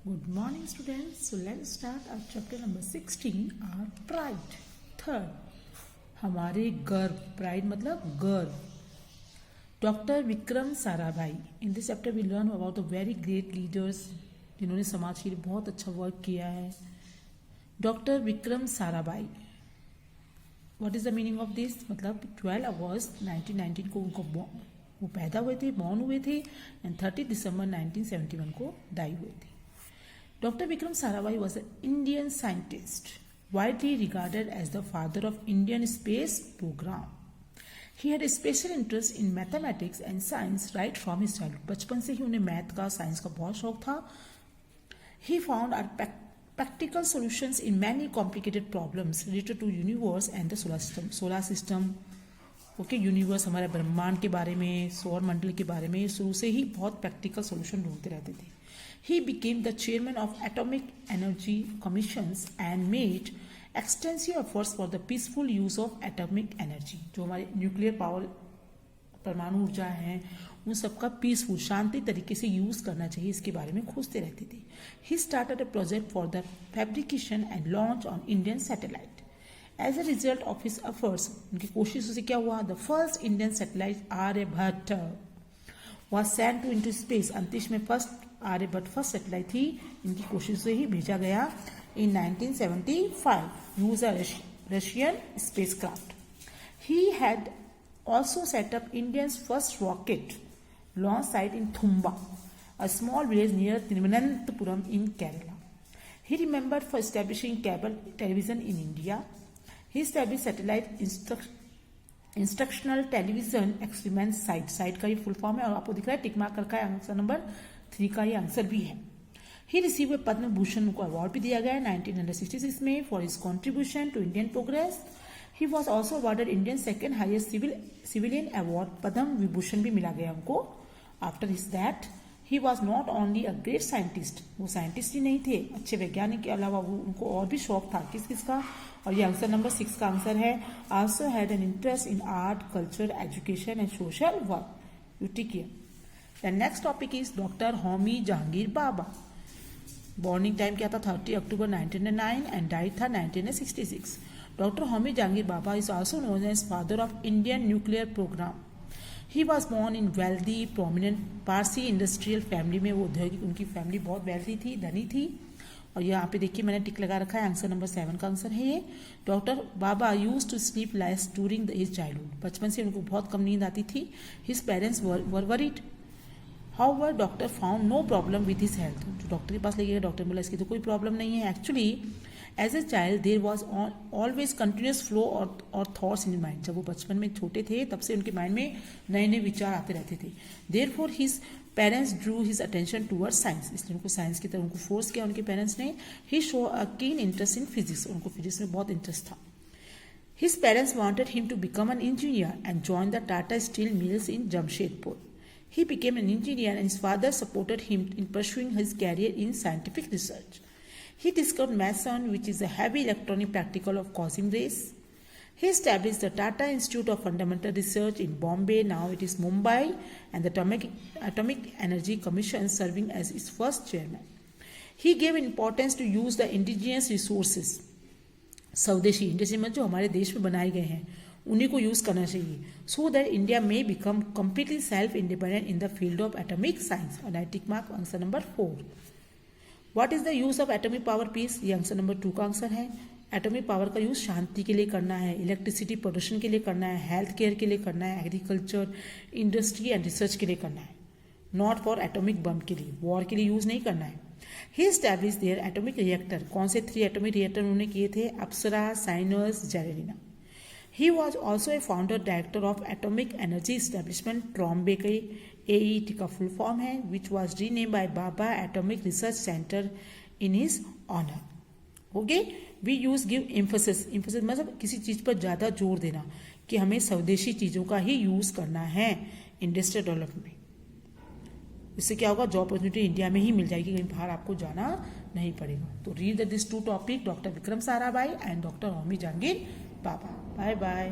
Good morning, students. So let's start our chapter number 16, our pride. Third, हमारे गर्व. Pride मतलब गर्व. Doctor Vikram Sarabhai. In this chapter we learn about the very great leaders जिन्होंने समाज के लिए बहुत अच्छा वर्क किया है. Doctor Vikram Sarabhai. What is the meaning of this? मतलब 12 अगस्त 1919 को उनको वो पैदा हुए थे, बॉर्न हुए थे, एंड 30 दिसंबर 1971 को डाई हुए थे. Dr. Vikram Sarabhai was an Indian scientist, widely regarded as the father of Indian space program. He had a special interest in mathematics and science right from his childhood. बचपन से ही उन्हें math का, science का बहुत शौक था. He found our practical solutions in many complicated problems related to universe and the solar system. Solar system, universe, हमारे ब्रह्मांड के बारे में, सौर मंडल के बारे में शुरू से ही बहुत प्रैक्टिकल सोल्यूशन ढूंढते रहते थे. He became the chairman of Atomic Energy Commissions and made extensive efforts for the peaceful use of atomic energy. जो हमारे न्यूक्लियर पावर, परमाणु ऊर्जा है, उन सबका पीसफुल, शांति तरीके से यूज करना चाहिए, इसके बारे में खोजते रहते थे. He started a project for the fabrication and launch on Indian satellite. As a result of his efforts, उनकी कोशिशों से क्या हुआ? The first Indian satellite Aryabhata was sent to into space. अंतरिक्ष में फर्स्ट आर्यभट्ट फर्स्ट सैटेलाइट थी, इनकी कोशिश से ही भेजा गया. इन 1975 use a Russian spacecraft. He had also set up India's first rocket launch site in Thumba, a small village near Thiruvananthapuram in Kerala. He remembered for establishing cable television in India. He established satellite instructional television experiment site का ये full form है, और आपको दिख रहा है tick mark करका है. Answer number 3 का ये आंसर भी है. ही रिसीव पद्म भूषण को अवार्ड भी दिया गया है 1966 में for his contribution to Indian progress. He was also awarded Indian second highest civilian award, Padma Vibhushan भी मिला गया उनको. After his that he was not only a great scientist, वो साइंटिस्ट ही नहीं थे, अच्छे वैज्ञानिक के अलावा वो उनको और भी शौक था. किसका? और ये आंसर नंबर 6 का आंसर है. Also had an interest in art, culture, education and social work. You take care. The next topic is doctor Homi Jehangir Bhabha. Borning time क्या था? 30 अक्टूबर 1909 एंड डाइड था 1966. Doctor Homi Jehangir Bhabha is also known as father of Indian nuclear program. He was born in wealthy prominent Parsi industrial family में. वो औद्योगिक, उनकी family बहुत wealthy थी, धनी थी. और यहाँ पे देखिए मैंने टिक लगा रखा है, आंसर नंबर 7 का आंसर है ये. Doctor Bhabha use to sleep less during his childhood. बचपन से उनको बहुत कम नींद आती थी. His parents were worried. However doctor found no problem with his health. जो डॉक्टर के पास ले गए, डॉक्टर बोला इसकी तो कोई प्रॉब्लम नहीं है. Actually as a child there was always continuous flow और थॉट्स इन माइंड. जब वो बचपन में छोटे थे तब से उनके माइंड में नए नए विचार आते रहते थे. Therefore his parents drew his attention toward science. इसलिए उनको साइंस की तरफ उनको फोर्स किया उनके पेरेंट्स ने. ही show a keen interest in physics. उनको फिजिक्स में बहुत इंटरेस्ट था. His parents wanted him to become an engineer and join the Tata steel mills in Jamshedpur. He became an engineer and his father supported him in pursuing his career in scientific research. He discovered meson, which is a heavy electronic practical of causing rays. He established the Tata Institute of Fundamental Research in Bombay, now it is Mumbai, and the Atomic Energy Commission serving as its first chairman. He gave importance to use the indigenous resources. स्वदेशी, industry में जो हमारे देश में बनाए गए हैं उन्हीं को यूज करना चाहिए, सो दैट इंडिया में become completely self independent in the field of atomic science. और tick mark answer number 4. What is the use of atomic power peace? ये आंसर नंबर 2 का आंसर है. एटॉमिक पावर का use शांति के लिए करना है, इलेक्ट्रिसिटी प्रोडक्शन के लिए करना है, हेल्थ केयर के लिए करना है, एग्रीकल्चर, इंडस्ट्री एंड रिसर्च के लिए करना है, नॉट फॉर एटॉमिक बम के लिए, वॉर के लिए यूज नहीं करना है. He establish their atomic reactor. कौन से 3 एटॉमिक रिएक्टर उन्होंने किए थे? अप्सरा, sinus, जेरेनिना. He was also a founder director of Atomic Energy Establishment, Trombay के AET का फुल फॉर्म है, which was renamed by Baba Atomic Research Center in his honor. Okay, we use give emphasis. Emphasis मतलब किसी चीज पर ज्यादा जोर देना कि हमें स्वदेशी चीजों का ही यूज करना है इंडस्ट्रियल डेवलपमेंट. इससे क्या होगा? जॉब अपॉर्चुनिटी इंडिया में ही मिल जाएगी, कहीं बाहर आपको जाना नहीं पड़ेगा. तो read this 2 topic, doctor Vikram Sarabhai and doctor Homi Jehangir Bhabha. Bye bye.